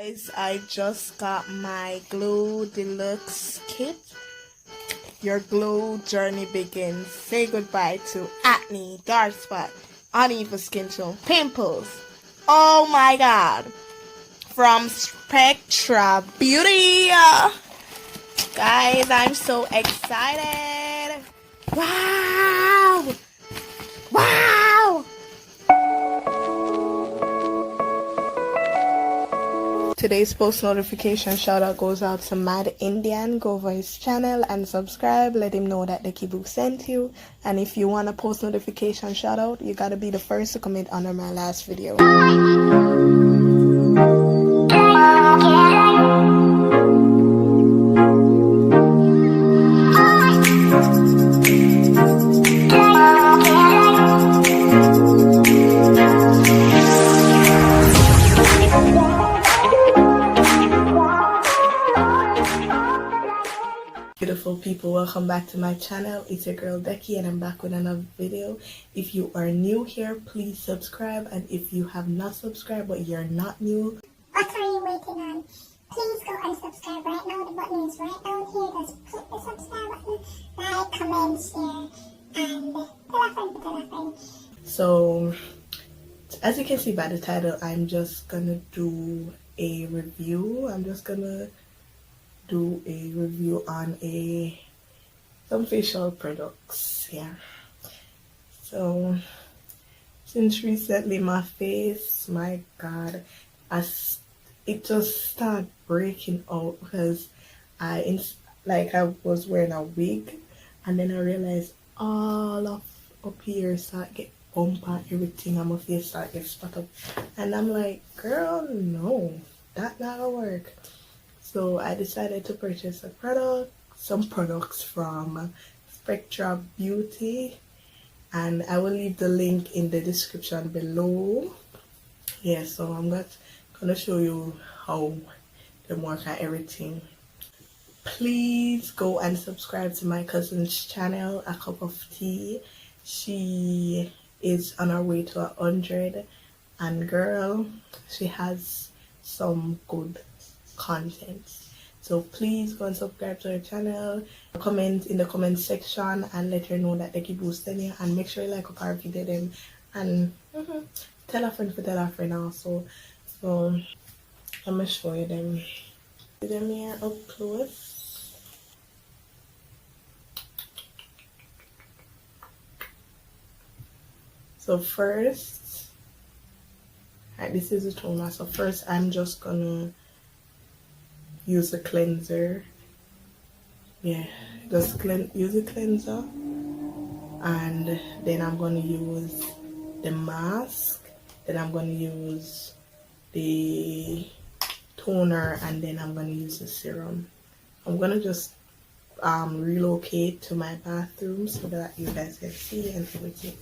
Guys, I just got my Glow Deluxe kit. Your glow journey begins. Say goodbye to acne, dark spot, uneven skin tone, pimples. Oh my god. From Spectra Beauty. Guys, I'm so excited. Wow. Wow. Today's post notification shout out goes out to Mad Indian. Go over his channel and subscribe. Let him know that the Kibu sent you. And if you want a post notification shout out, you gotta be the first to comment under my last video. Beautiful people, welcome back to my channel. It's your girl Becky and I'm back with another video. If you are new here, please subscribe, and if you have not subscribed but you're not new, what are you waiting on? Please go and subscribe right now. The button is right down here. Just click the subscribe button, like, comment, share, and tell a friend. So as you can see by the title, I'm just gonna do a review. I'm just gonna do a review on some facial products. Yeah, so since recently my face, my god, it just started breaking out because I was wearing a wig, and then I realized all of up here start get bumper, everything on my face start get spot up, and I'm like, girl, no, that not gonna work. So I decided to purchase some products from Spectra Beauty, and I will leave the link in the description below. Yeah, so I'm gonna show you how they work and everything. Please go and subscribe to my cousin's channel, A Cup of Tea. She is on her way to 100, and girl, she has some good content. So please go and subscribe to her channel, comment in the comment section and let her know that they keep boosting you, and make sure you like our video them, and tell a friend for tell a friend also. So I'm gonna show you them. See them here up close. So first, alright, this is the toner. So first I'm just gonna use a cleanser. Yeah, just use a cleanser, and then I'm going to use the mask, then I'm going to use the toner, and then I'm going to use the serum. I'm going to just relocate to my bathroom so that you guys can see and everything.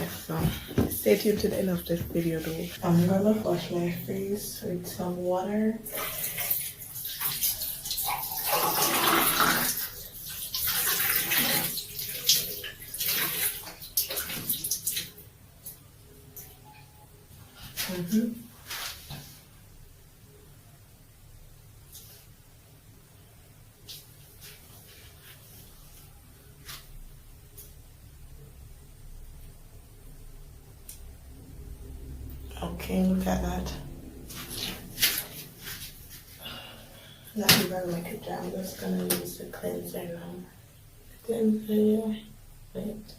Yeah, so stay tuned to the end of this video though. I'm going to wash my face with some water. Okay, look at that. Not even like a dry. I'm just gonna use the cleanser now. Cleanser here. Wait.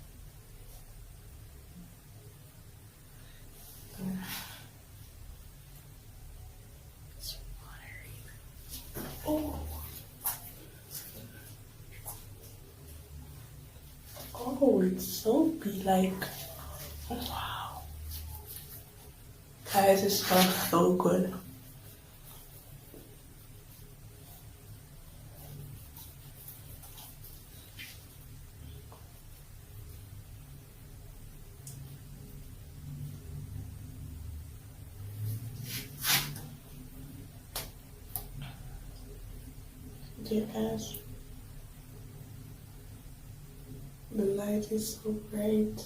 It's watery. Oh. Oh, it's soapy, like, oh, wow. Guys, it smells so good. Yeah, guys. The light is so bright.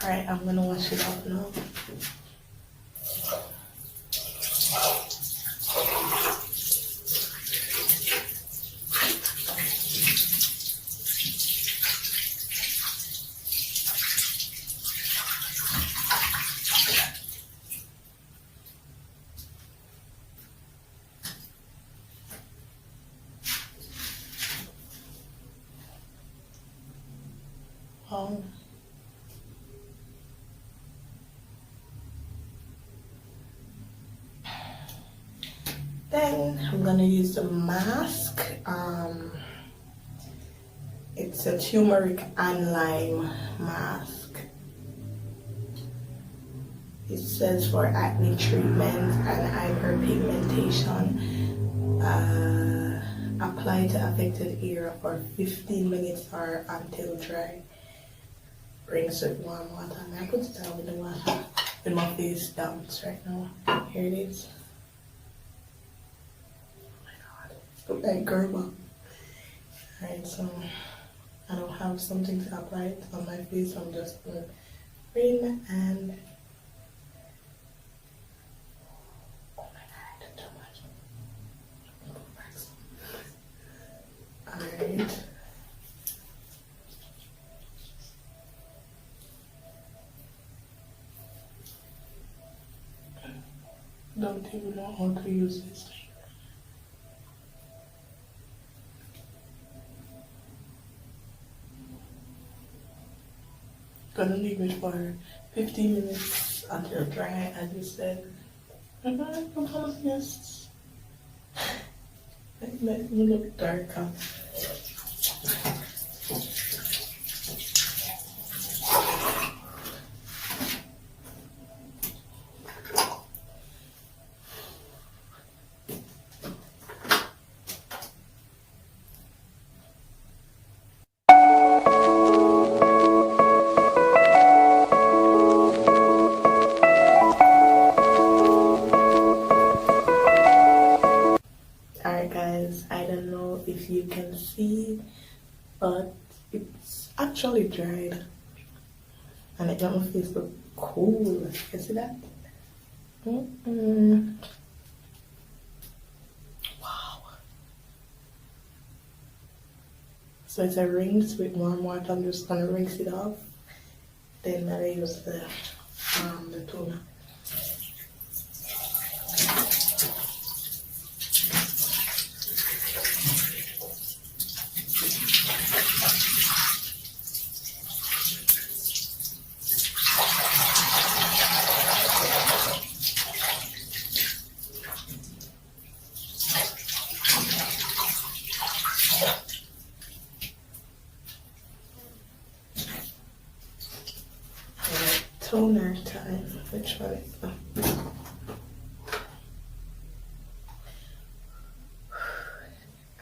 Alright, I'm gonna wash it off now. Wow. Then I'm gonna use the mask. It's a turmeric and lime mask. It says for acne treatment and hyperpigmentation. Apply to affected area for 15 minutes or until dry. Rinse with warm water. And I put it down with the water with my face damp right now. Here it is. Look like Gerber. Alright, so I don't have something to apply it on my face. I'm just gonna rin and oh my god, too much. Alright. Don't even know how to use this thing. Gonna leave it for 15 minutes until dry, as you said. Yes. It makes me look darker. Alright guys, I don't know if you can see, but it's actually dried and it got my face look cool. You see that? Wow. So it's a rinse with warm water. I'm just gonna rinse it off. Then I use the toner. Toner time. Which one is that?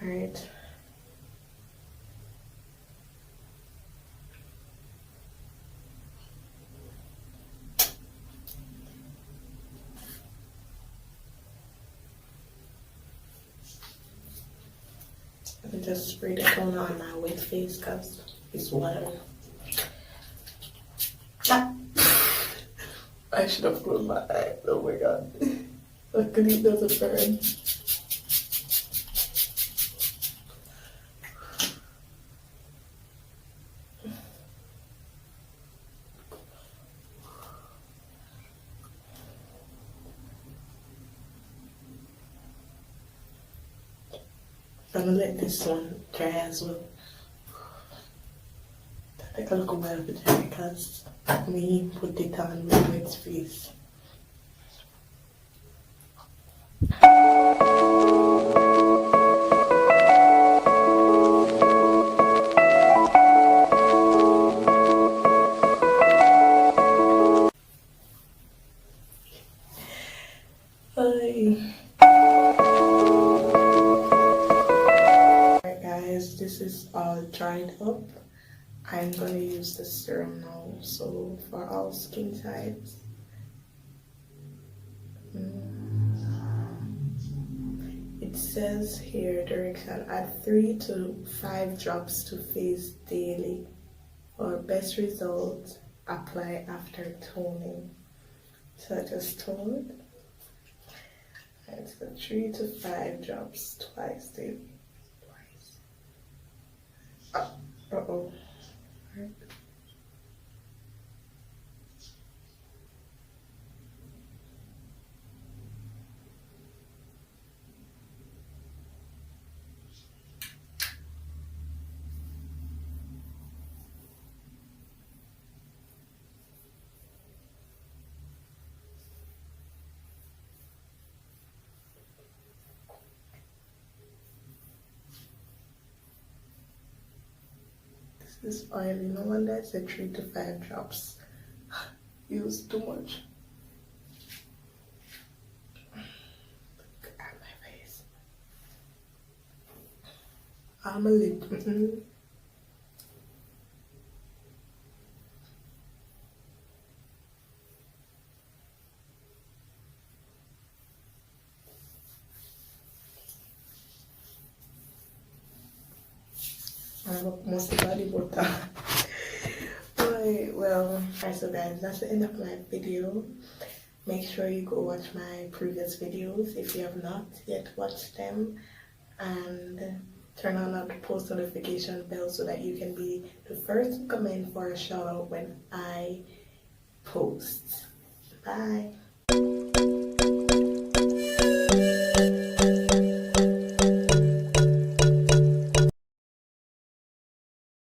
Alright. I just spray the toner on my wet face because it's water. I should have closed my eyes. Oh my god. Luckily it doesn't burn. I'm gonna let this one dry as well. Take a look at my vagina because me put it on with its face. Alright guys, this is all dried up. I'm going to use the serum now, so for all skin types. It says here, direction, add 3 to 5 drops to face daily. For best results, apply after toning. So I just toned. And so 3 to 5 drops twice daily. Twice. Uh-oh. Right. This is oily. No wonder I said 3 to 5 drops. Use too much. Look at my face. I'm a lip. I look mostly body butter. Right, well, alright, so guys, that's the end of my video. Make sure you go watch my previous videos if you have not yet watched them, and turn on the post notification bell so that you can be the first to comment for a shout out when I post. Bye.